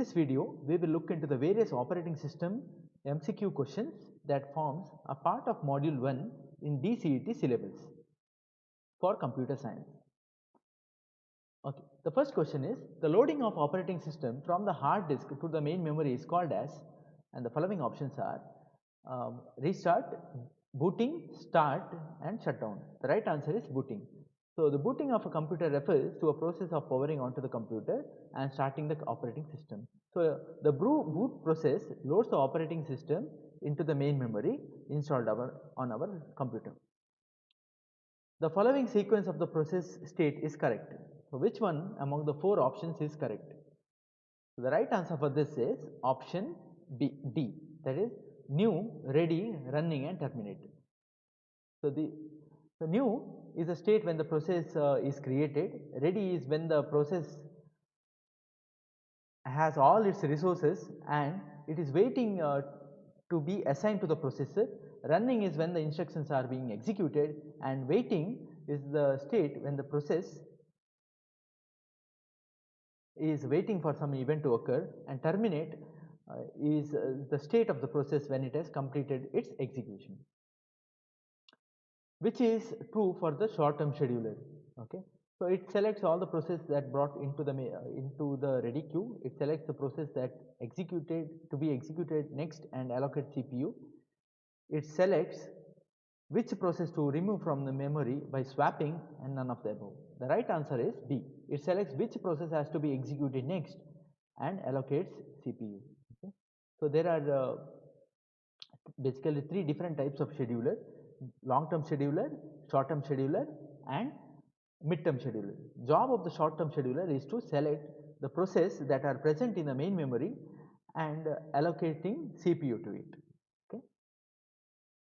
this video, we will look into the various operating system MCQ questions that forms a part of module 1 in DCET syllabus for computer science. Okay. The first question is, the loading of operating system from the hard disk to the main memory is called as, and the following options are restart, booting, start and shutdown. The right answer is booting. So, the booting of a computer refers to a process of powering onto the computer and starting the operating system. So, the boot process loads the operating system into the main memory installed on our computer. The following sequence of the process state is correct. So, which one among the 4 options is correct? So, the right answer for this is option D, that is new, ready, running and terminate. So, the new is a state when the process is created, ready is when the process has all its resources and it is waiting to be assigned to the processor. Running is when the instructions are being executed, and waiting is the state when the process is waiting for some event to occur, and terminate is the state of the process when it has completed its execution, which is true for the short term scheduler. Okay. So, it selects all the process that brought into the ready queue. It selects the process that to be executed next and allocate CPU. It selects which process to remove from the memory by swapping, and none of the above. The right answer is B. It selects which process has to be executed next and allocates CPU. Okay. So, there are basically 3 different types of scheduler: long term scheduler, short term scheduler and mid term scheduler. Job of the short term scheduler is to select the process that are present in the main memory and allocating CPU to it. Okay.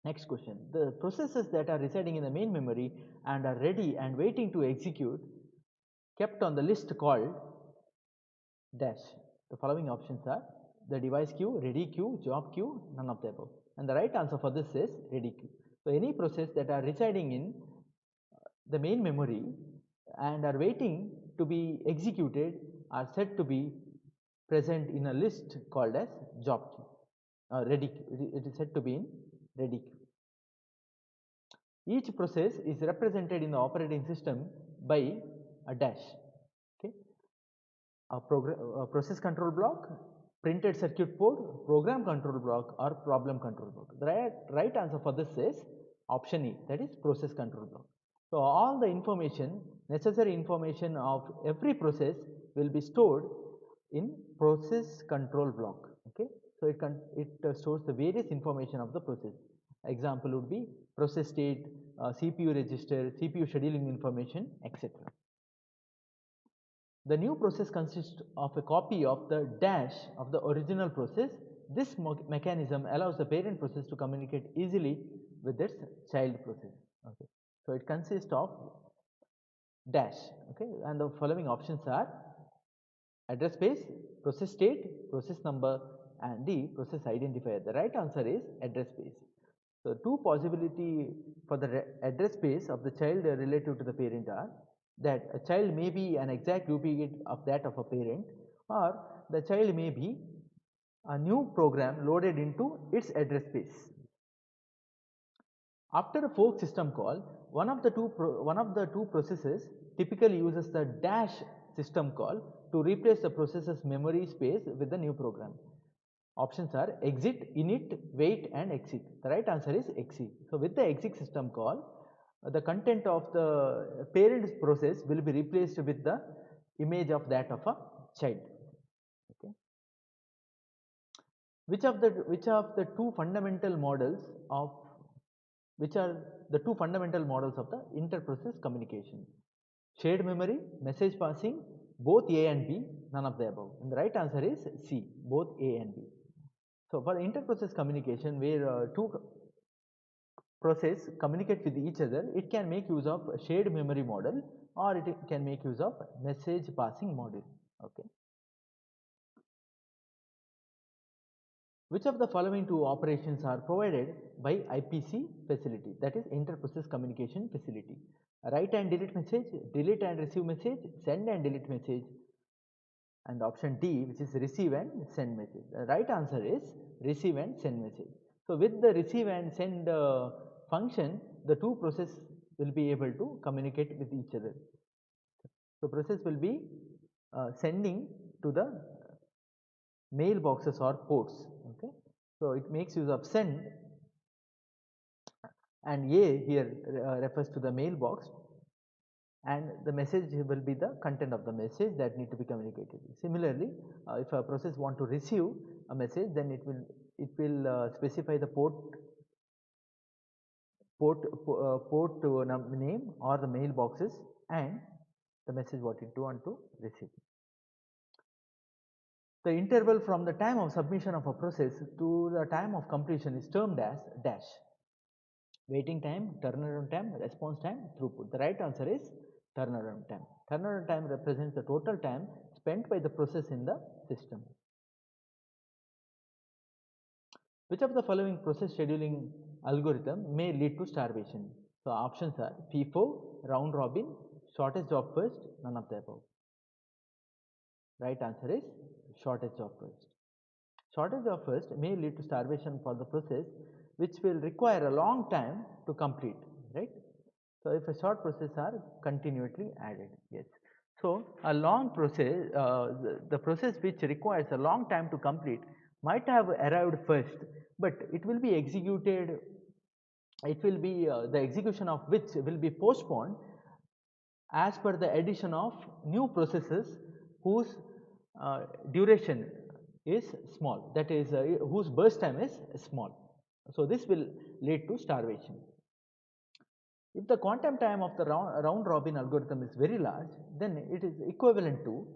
Next question, the processes that are residing in the main memory and are ready and waiting to execute kept on the list called dash. The following options are the device queue, ready queue, job queue, none of the above. And the right answer for this is ready queue. So, any process that are residing in the main memory and are waiting to be executed are said to be present in a list called as job queue, ready queue. It is said to be in ready queue. Each process is represented in the operating system by a dash. Okay. A process control block, printed circuit board, program control block or problem control block. The right answer for this is option E, that is process control block. So, all the information, necessary information of every process will be stored in process control block. Okay. So, it stores the various information of the process. Example would be process state, CPU register, CPU scheduling information, etc. The new process consists of a copy of the dash of the original process. This mechanism allows the parent process to communicate easily with its child process. Okay. So, it consists of dash. Okay. And the following options are address space, process state, process number and the process identifier. The right answer is address space. So, 2 possibility for the address space of the child relative to the parent are that a child may be an exact duplicate of that of a parent, or the child may be a new program loaded into its address space. After a fork system call, one of the two processes typically uses the dash system call to replace the processor's memory space with the new program. Options are exit, init, wait and exit. The right answer is exit. So, with the exit system call, the content of the parent's process will be replaced with the image of that of a child. Okay. Which are the two fundamental models of the inter-process communication? Shared memory, message passing, both A and B, none of the above. And the right answer is C, both A and B. So, for inter-process communication, where two process communicate with each other, it can make use of shared memory model or it can make use of message passing model. Okay. Which of the following 2 operations are provided by IPC facility, that is inter-process communication facility? Write and delete message, delete and receive message, send and delete message, and option D, which is receive and send message. The right answer is receive and send message. So with the receive and send function, the two processes will be able to communicate with each other. So process will be sending to the mailboxes or ports. Okay, so it makes use of send, and A here refers to the mailbox, and the message will be the content of the message that need to be communicated. Similarly, if a process want to receive a message, then it will specify the port name or the mailboxes and the message what it want to receive. The interval from the time of submission of a process to the time of completion is termed as dash. Waiting time, turnaround time, response time, throughput. The right answer is turnaround time. Turnaround time represents the total time spent by the process in the system. Which of the following process scheduling algorithm may lead to starvation? So options are FIFO, round robin, shortest job first, none of the above. Right answer is shortest job first. Shortest job first may lead to starvation for the process which will require a long time to complete, right? So if a short process are continuously added, yes. So a long process, the process which requires a long time to complete might have arrived first, but it will be executed, it will be the execution of which will be postponed as per the addition of new processes whose duration is small, that is whose burst time is small. So this will lead to starvation. If the quantum time of the round robin algorithm is very large, then it is equivalent to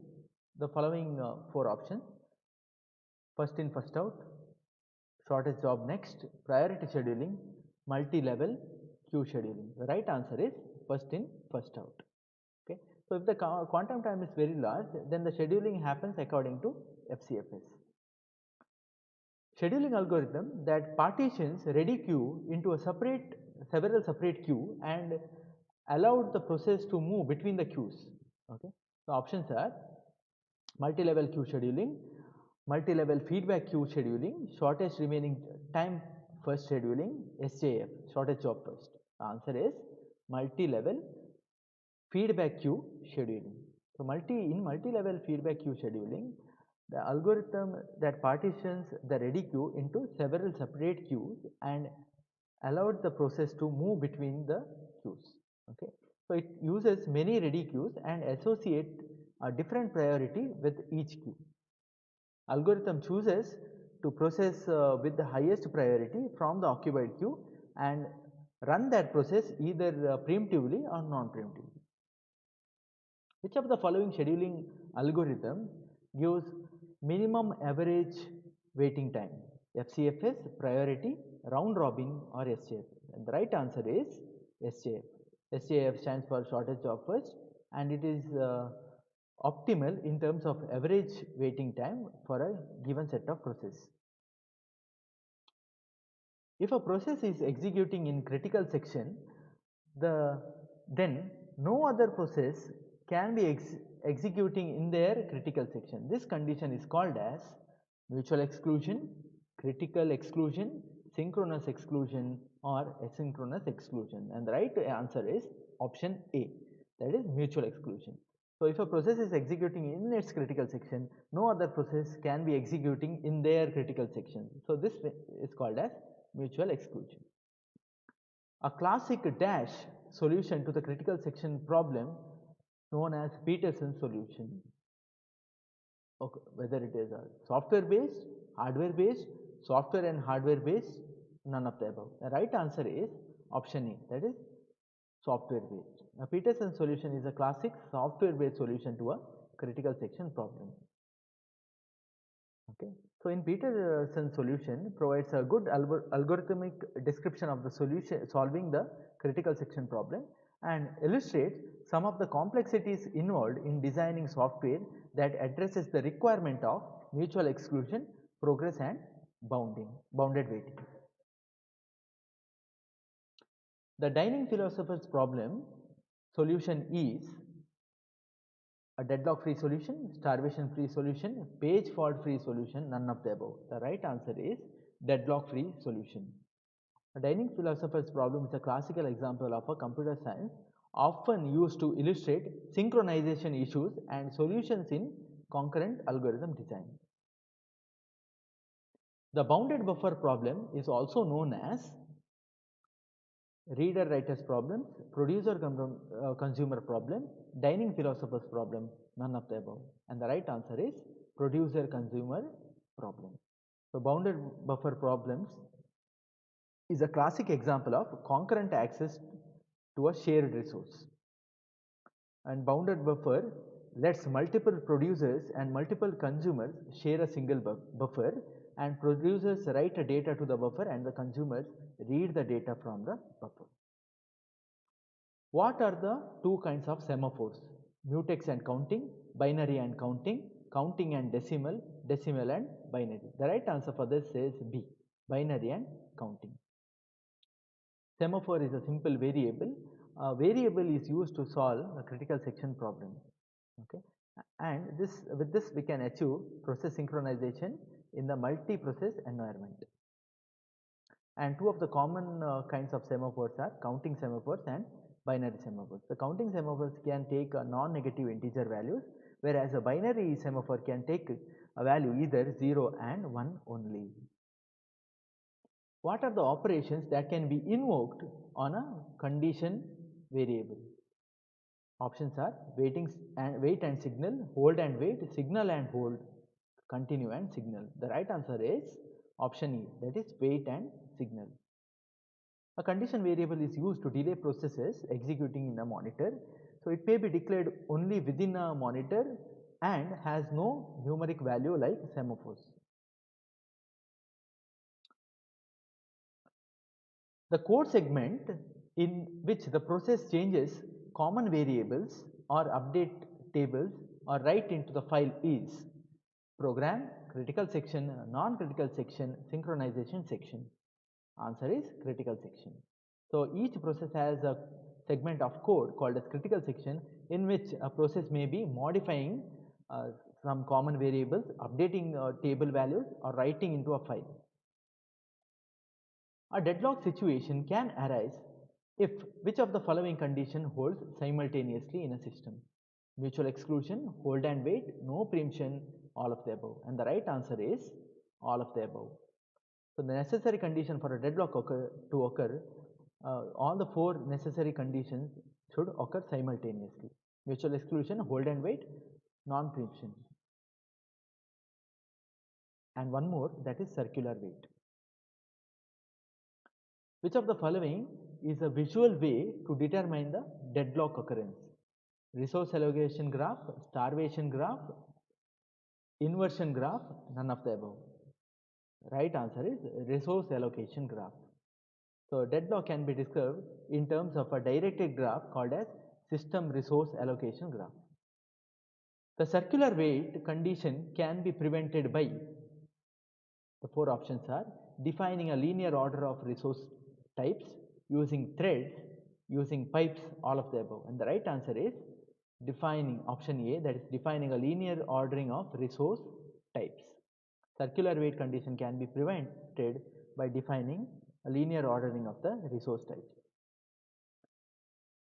the following four options: first in first out, shortest job next, priority scheduling, multi-level queue scheduling. The right answer is first in first out. Okay. So if the quantum time is very large, then the scheduling happens according to FCFS. Scheduling algorithm that partitions ready queue into a several separate queue and allowed the process to move between the queues. Okay. The options are multi-level queue scheduling, multi-level feedback queue scheduling, shortest remaining time first scheduling, SJF, shortest job first. The answer is multi-level feedback queue scheduling. So multi-level feedback queue scheduling, the algorithm that partitions the ready queue into several separate queues and allowed the process to move between the queues. Okay. So it uses many ready queues and associate a different priority with each queue. Algorithm chooses to process with the highest priority from the occupied queue and run that process either preemptively or non-preemptively. Which of the following scheduling algorithm gives minimum average waiting time? FCFS, priority, round robin, or SJF? And the right answer is SJF. SJF stands for shortest job first, and it is optimal in terms of average waiting time for a given set of processes. If a process is executing in critical section, then no other process can be executing in their critical section. This condition is called as mutual exclusion, critical exclusion, synchronous exclusion, or asynchronous exclusion. And the right answer is option A, that is mutual exclusion. So if a process is executing in its critical section, no other process can be executing in their critical section. So this is called as mutual exclusion. A classic dash solution to the critical section problem known as Peterson's solution. Okay, whether it is a software based, hardware based, software and hardware based, none of the above. The right answer is option A, that is software based. A Peterson's solution is a classic software based solution to a critical section problem. Okay. So in Peterson's solution provides a good algorithmic description of the solution solving the critical section problem and illustrates some of the complexities involved in designing software that addresses the requirement of mutual exclusion, progress and bounded waiting. The Dining Philosophers problem solution is A deadlock free solution, starvation free solution, page fault free solution, none of the above. The right answer is deadlock free solution. A dining philosopher's problem is a classical example of a computer science often used to illustrate synchronization issues and solutions in concurrent algorithm design. The bounded buffer problem is also known as reader writer's problem, producer consumer problem, dining philosopher's problem, none of the above. And the right answer is producer consumer problem. So, bounded buffer problems is a classic example of concurrent access to a shared resource. And bounded buffer lets multiple producers and multiple consumers share a single buffer, and producers write a data to the buffer and the consumers read the data from the buffer. What are the two kinds of semaphores? Mutex and counting, binary and counting, counting and decimal, decimal and binary. The right answer for this is B, binary and counting. Semaphore is a simple variable. A variable is used to solve a critical section problem. Okay, and with this we can achieve process synchronization in the multi-process environment. And two of the common kinds of semaphores are counting semaphores and binary semaphores. The counting semaphores can take non-negative integer values, whereas a binary semaphore can take a value either 0 and 1 only. What are the operations that can be invoked on a condition variable? Options are wait and signal, hold and wait, signal and hold, continue and signal. The right answer is option E, that is wait and signal. A condition variable is used to delay processes executing in a monitor. So, it may be declared only within a monitor and has no numeric value like semaphores. The code segment in which the process changes common variables or update tables or write into the file is program, critical section, non-critical section, synchronization section. Answer is critical section. So, each process has a segment of code called as critical section, in which a process may be modifying some common variables, updating table values or writing into a file. A deadlock situation can arise if which of the following condition holds simultaneously in a system? Mutual exclusion, hold and wait, no preemption, all of the above. And the right answer is all of the above. So, the necessary condition for a deadlock to occur, all the four necessary conditions should occur simultaneously. Mutual exclusion, hold and wait, non-preemption. And one more, that is circular wait. Which of the following is a visual way to determine the deadlock occurrence? Resource allocation graph, starvation graph, inversion graph, none of the above. Right answer is resource allocation graph. So, deadlock can be described in terms of a directed graph called as system resource allocation graph. The circular wait condition can be prevented by, the four options are defining a linear order of resource types, using threads, using pipes, all of the above. And the right answer is defining option A, that is defining a linear ordering of resource types. Circular wait condition can be prevented by defining a linear ordering of the resource types.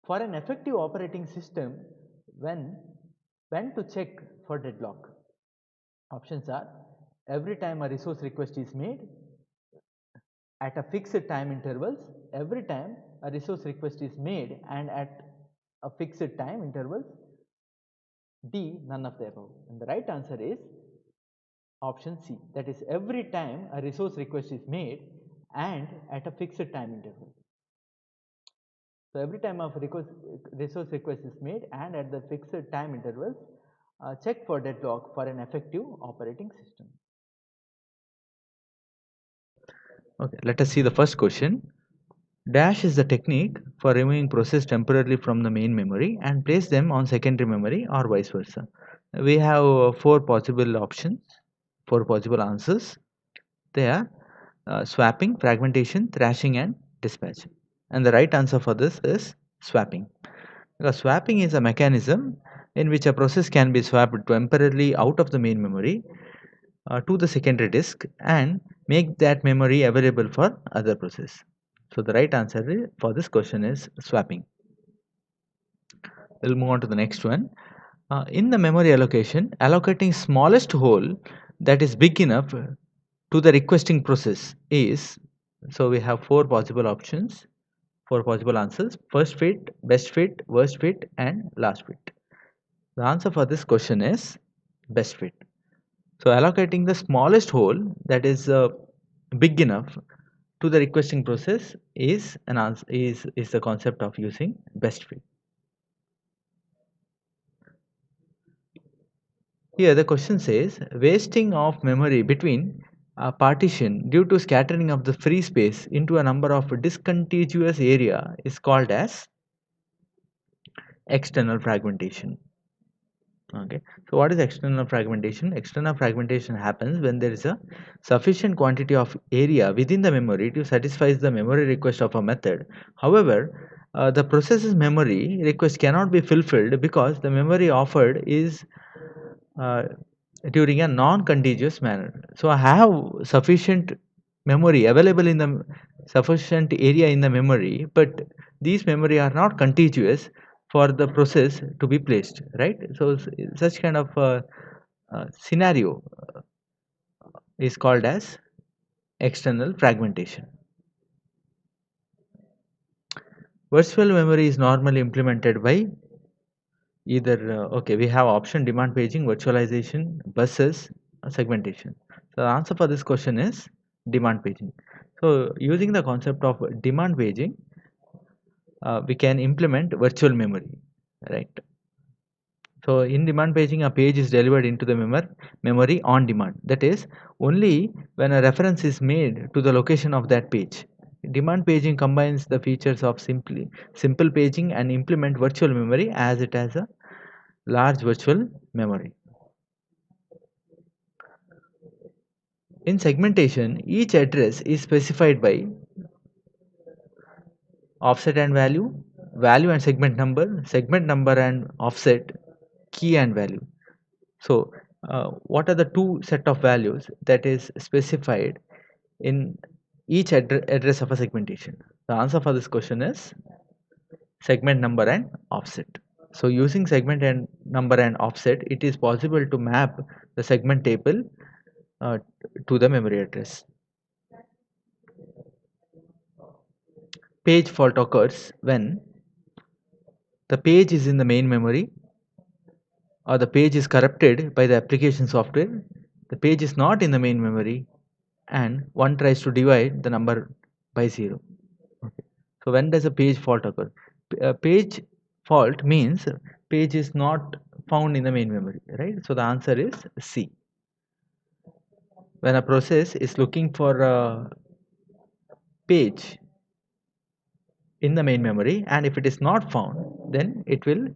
For an effective operating system, when to check for deadlock? Options are every time a resource request is made, at a fixed time intervals, every time a resource request is made and at a fixed time intervals, D, none of the above. And the right answer is option C, that is every time a resource request is made and at a fixed time interval. So, every time a resource request is made and at the fixed time intervals, check for deadlock for an effective operating system. Okay, let us see the first question. Dash is the technique for removing process temporarily from the main memory and place them on secondary memory or vice versa. We have four possible options, four possible answers. They are swapping, fragmentation, thrashing and dispatch. And the right answer for this is swapping. Because swapping is a mechanism in which a process can be swapped temporarily out of the main memory to the secondary disk and make that memory available for other process. So the right answer for this question is swapping. We'll move on to the next one. In the memory allocation, allocating smallest hole that is big enough to the requesting process is, so we have four possible options, four possible answers: first fit, best fit, worst fit, and last fit. The answer for this question is best fit. So allocating the smallest hole that is big enough to the requesting process is an answer, is the concept of using best fit. Here the question says wasting of memory between a partition due to scattering of the free space into a number of discontiguous area is called as external fragmentation. Okay, so what is external fragmentation? External fragmentation happens when there is a sufficient quantity of area within the memory to satisfy the memory request of a method. However, the process's memory request cannot be fulfilled because the memory offered is uh, during a non-contiguous manner. So I have sufficient memory available in the sufficient area in the memory, but these memory are not contiguous for the process to be placed, right? So such kind of scenario is called as external fragmentation. Virtual memory is normally implemented by either okay, we have option demand paging, virtualization, buses, segmentation. So the answer for this question is demand paging. So using the concept of demand paging, we can implement virtual memory, right? So in demand paging, a page is delivered into the memory on demand. That is, only when a reference is made to the location of that page. Demand paging combines the features of simple paging and implement virtual memory as it has a large virtual memory. In segmentation, each address is specified by offset and value, value and segment number and offset, key and value. So, what are the two set of values that is specified in each address of a segmentation? The answer for this question is segment number and offset. So, using segment and number and offset, it is possible to map the segment table uh, to the memory address. Page fault occurs when the page is in the main memory or the page is corrupted by the application software, the page is not in the main memory, and one tries to divide the number by 0. Okay. So when does a page fault occur? A page fault means page is not found in the main memory, right? So the answer is C. When a process is looking for a page in the main memory, and if it is not found, then it will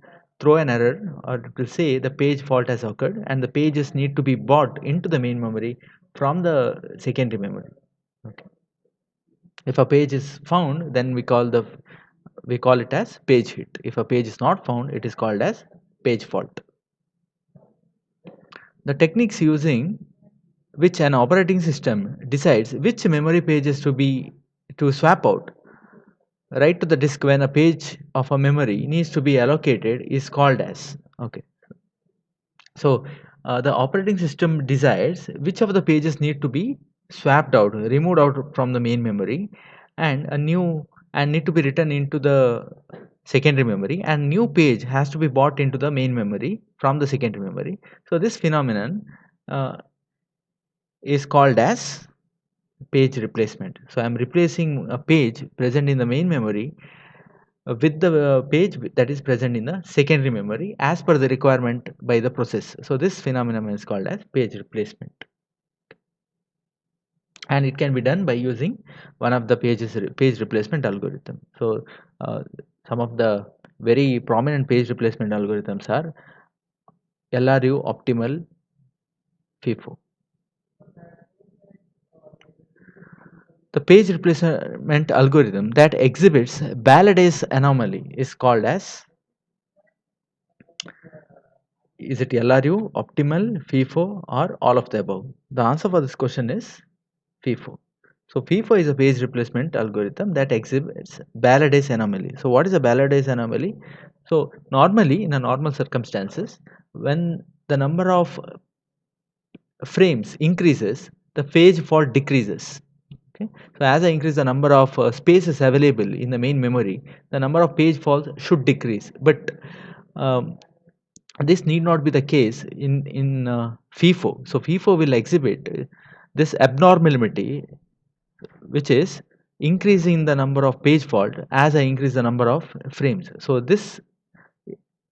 throw an error, or it will say the page fault has occurred and the pages need to be brought into the main memory from the secondary memory. Okay. If a page is found, then we call it as page hit. If a page is not found, it is called as page fault. The techniques using which an operating system decides which memory pages to swap out right to the disk when a page of a memory needs to be allocated is called as, okay. So the operating system decides which of the pages need to be swapped out, removed out from the main memory, and a new and need to be written into the secondary memory, and new page has to be brought into the main memory from the secondary memory. So this phenomenon uh, is called as page replacement. So I am replacing a page present in the main memory with the page that is present in the secondary memory as per the requirement by the process. So this phenomenon is called as page replacement, and it can be done by using one of the page replacement algorithm. So some of the very prominent page replacement algorithms are LRU, optimal, FIFO. The page replacement algorithm that exhibits Belady's anomaly is called as Is it LRU, optimal, FIFO, or all of the above? The answer for this question is FIFO. So FIFO is a page replacement algorithm that exhibits Baladay's anomaly. So what is a Baladay's anomaly? So normally in a normal circumstances, when the number of frames increases, the page fault decreases. Okay. So as I increase the number of spaces available in the main memory, the number of page faults should decrease. But um, this need not be the case in FIFO. So FIFO will exhibit this abnormality, which is increasing the number of page fault as I increase the number of frames. So this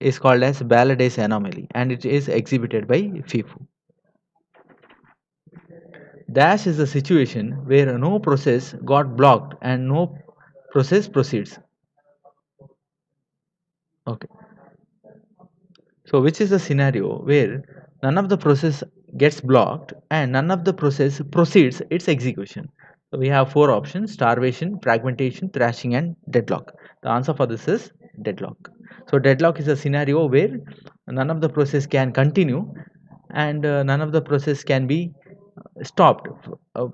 is called as Baladay's anomaly, and it is exhibited by FIFO. Dash is a situation where no process got blocked and no process proceeds. Okay. So which is a scenario where none of the process gets blocked and none of the process proceeds its execution. So we have four options: starvation, fragmentation, thrashing, and deadlock. The answer for this is deadlock. So deadlock is a scenario where none of the process can continue and none of the process can be stopped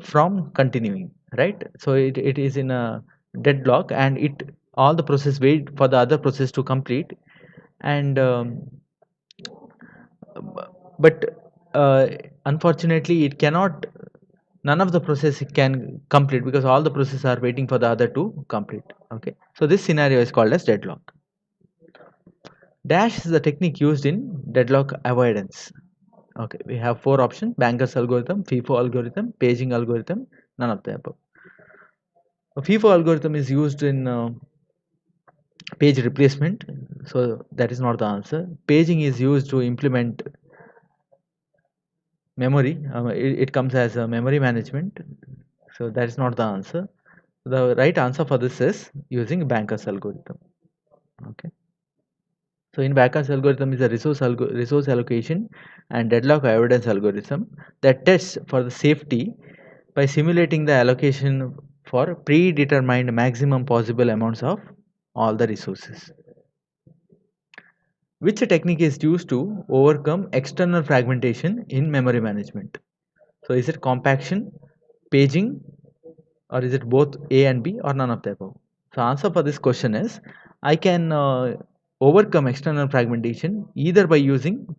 from continuing, right? So it is in a deadlock and it all the process wait for the other process to complete and but uh, unfortunately it cannot, none of the process can complete because all the processes are waiting for the other to complete. Okay, so this scenario is called as deadlock. Dash is the technique used in deadlock avoidance. Okay, we have four options: Banker's algorithm, FIFO algorithm, paging algorithm, none of the above. A FIFO algorithm is used in page replacement, so that is not the answer. Paging is used to implement memory, it comes as a memory management, so that is not the answer. The right answer for this is using Banker's algorithm. Okay, so in Banker's algorithm is a resource allocation and deadlock avoidance algorithm that tests for the safety by simulating the allocation for predetermined maximum possible amounts of all the resources. Which technique is used to overcome external fragmentation in memory management? So is it compaction, paging, or is it both A and B, or none of the above? So answer for this question is I can overcome external fragmentation either by using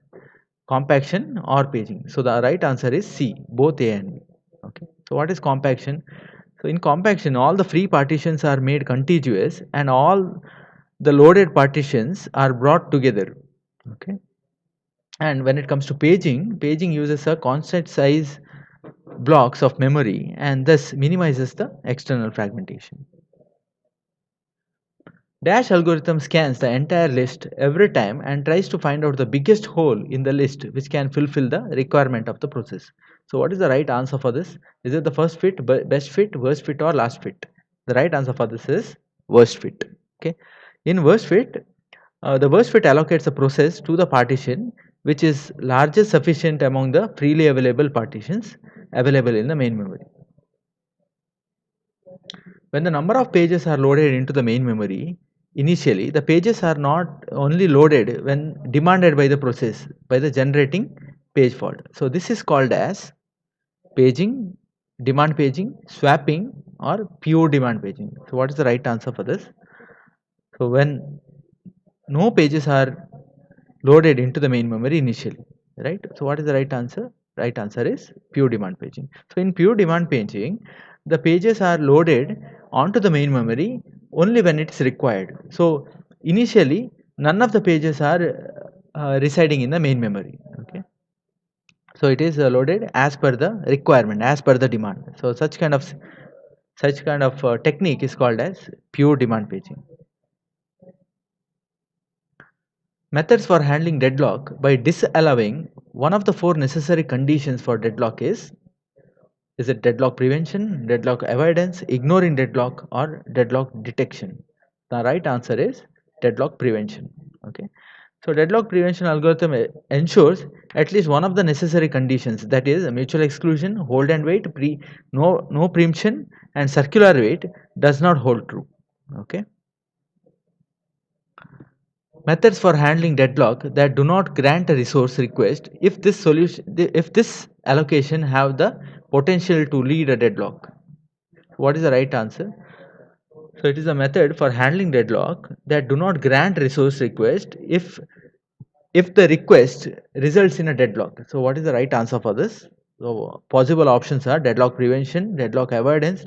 compaction or paging. So the right answer is C, both A and B. Okay. So what is compaction? So in compaction, all the free partitions are made contiguous and all the loaded partitions are brought together. Okay. And when it comes to paging, paging uses a constant size blocks of memory and thus minimizes the external fragmentation. Dash algorithm scans the entire list every time and tries to find out the biggest hole in the list which can fulfill the requirement of the process. So what is the right answer for this? Is it the first fit, best fit, worst fit, or last fit? The right answer for this is worst fit. Okay. In worst fit, the worst fit allocates a process to the partition which is largest sufficient among the freely available partitions available in the main memory. When the number of pages are loaded into the main memory, initially the pages are not only loaded when demanded by the process by the generating page fault. So this is called as paging, demand paging, swapping, or pure demand paging. So what is the right answer for this? So when no pages are loaded into the main memory initially, right? So what is the right answer? Right answer is pure demand paging. So in pure demand paging, the pages are loaded onto the main memory only when it's required. So initially none of the pages are residing in the main memory. Okay, so it is loaded as per the requirement, as per the demand. So such kind of technique is called as pure demand paging. Methods for handling deadlock by disallowing one of the four necessary conditions for deadlock is it deadlock prevention, deadlock avoidance, ignoring deadlock, or deadlock detection? The right answer is deadlock prevention. Okay. So deadlock prevention algorithm ensures at least one of the necessary conditions, that is mutual exclusion, hold and wait, no preemption, and circular wait does not hold true. Okay. Methods for handling deadlock that do not grant a resource request if this allocation have the potential to lead a deadlock. What is the right answer? So it is a method for handling deadlock that do not grant resource request if the request results in a deadlock. So what is the right answer for this? So possible options are deadlock prevention, deadlock avoidance,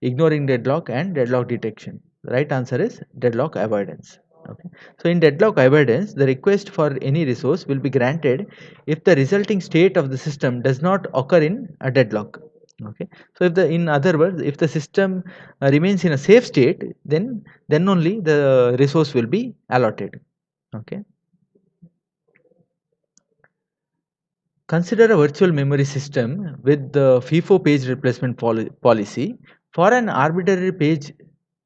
ignoring deadlock, and deadlock detection. The right answer is deadlock avoidance. Okay. So in deadlock avoidance, the request for any resource will be granted if the resulting state of the system does not occur in a deadlock. Okay. So if the, in other words, if the system remains in a safe state, then only the resource will be allotted. Okay. Consider a virtual memory system with the FIFO page replacement policy for an arbitrary page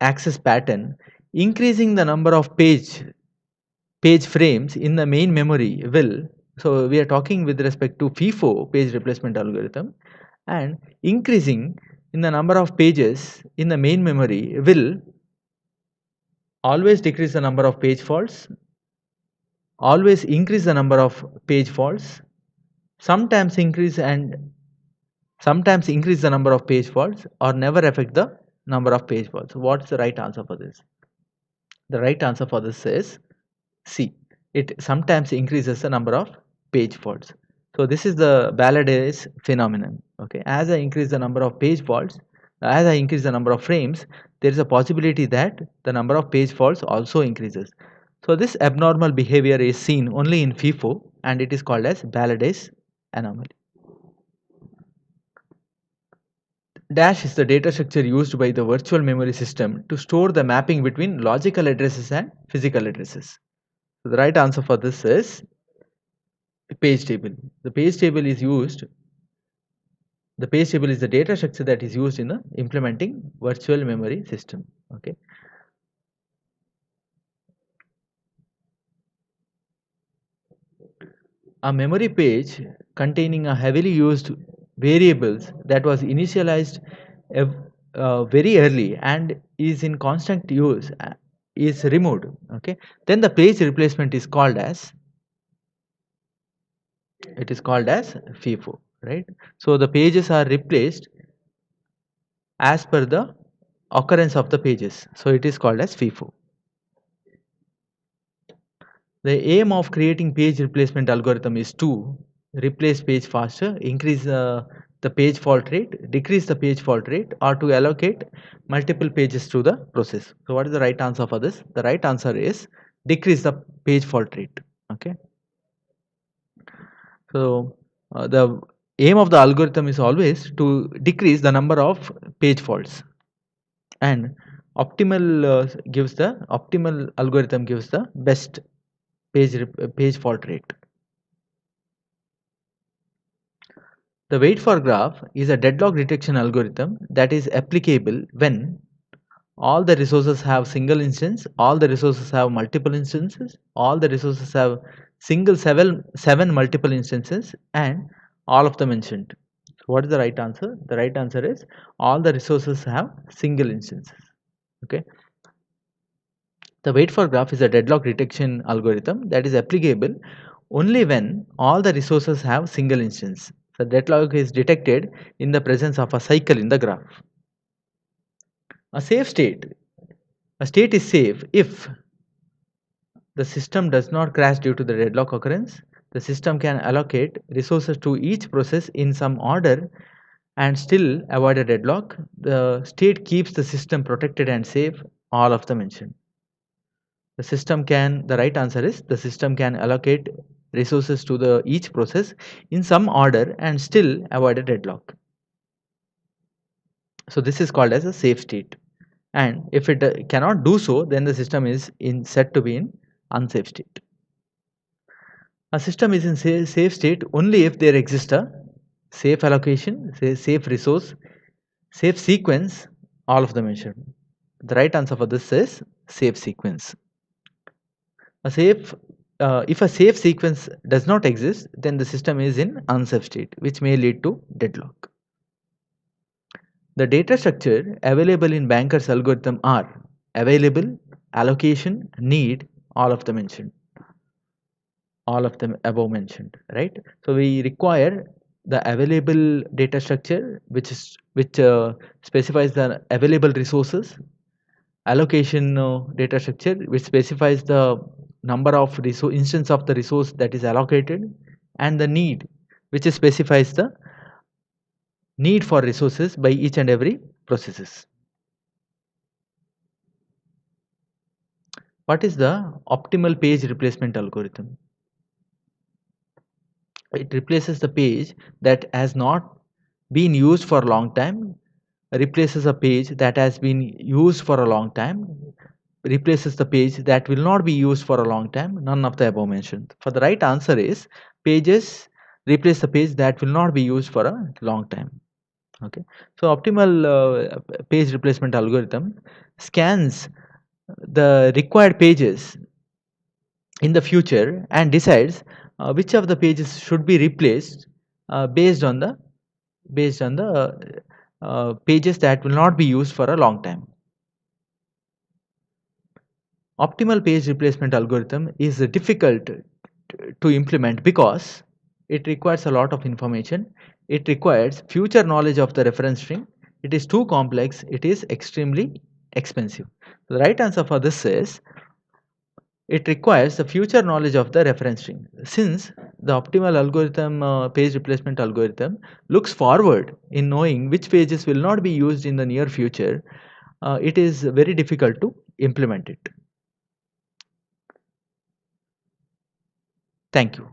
access pattern. Increasing the number of page frames in the main memory will, so we are talking with respect to FIFO page replacement algorithm, and increasing in the number of pages in the main memory will always decrease the number of page faults, always increase the number of page faults, sometimes increase the number of page faults, or never affect the number of page faults. What's the right answer for this? The right answer for this is C. It sometimes increases the number of page faults. So this is the Balade's phenomenon. Okay, as I increase the number of page faults, as I increase the number of frames, there is a possibility that the number of page faults also increases. So this abnormal behavior is seen only in FIFO, and it is called as Balade's anomaly. Dash is the data structure used by the virtual memory system to store the mapping between logical addresses and physical addresses. So the right answer for this is page table. The page table is used. The page table is the data structure that is used in the implementing virtual memory system. Okay. A memory page containing a heavily used variables that was initialized very early and is in constant use is removed. Okay, then the page replacement is called as, it is called as FIFO, right? So the pages are replaced as per the occurrence of the pages, so it is called as FIFO. The aim of creating page replacement algorithm is to replace page faster, increase the page fault rate, decrease the page fault rate, or to allocate multiple pages to the process. So what is the right answer for this? The right answer is decrease the page fault rate. Okay. So the aim of the algorithm is always to decrease the number of page faults, and optimal algorithm gives the best page fault rate. The wait for graph is a deadlock detection algorithm that is applicable when all the resources have single instance, all the resources have multiple instances, all the resources have seven multiple instances, and all of them mentioned. So what is the right answer? The right answer is all the resources have single instances. Okay. The wait for graph is a deadlock detection algorithm that is applicable only when all the resources have single instance. The deadlock is detected in the presence of a cycle in the graph. A safe state. A state is safe if the system does not crash due to the deadlock occurrence. The system can allocate resources to each process in some order and still avoid a deadlock. The state keeps the system protected and safe, all of the mentioned. The right answer is the system can allocate resources to the each process in some order and still avoid a deadlock. So this is called as a safe state, and if it cannot do so, then the system is said to be in unsafe state. A system is in safe state only if there exists a safe allocation, safe resource, safe sequence, all of them mentioned. The right answer for this is safe sequence. If a safe sequence does not exist, then the system is in unsafe state, which may lead to deadlock. The data structure available in Banker's algorithm are available, allocation, need, all of the mentioned, all of them above mentioned, right? So we require the available data structure, which specifies the available resources, allocation data structure, which specifies the number of instance of the resource that is allocated, and the need, which specifies the need for resources by each and every processes. What is the optimal page replacement algorithm? It replaces the page that has not been used for a long time, replaces a page that has been used for a long time, replaces the page that will not be used for a long time, none of the above mentioned. For the right answer is pages replace the page that will not be used for a long time. Okay, so optimal page replacement algorithm scans the required pages in the future and decides which of the pages should be replaced based on the pages that will not be used for a long time. Optimal page replacement algorithm is difficult to implement because it requires a lot of information. It requires future knowledge of the reference string. It is too complex. It is extremely expensive. The right answer for this is it requires the future knowledge of the reference string. Since the optimal algorithm, page replacement algorithm, looks forward in knowing which pages will not be used in the near future, it is very difficult to implement it. Thank you.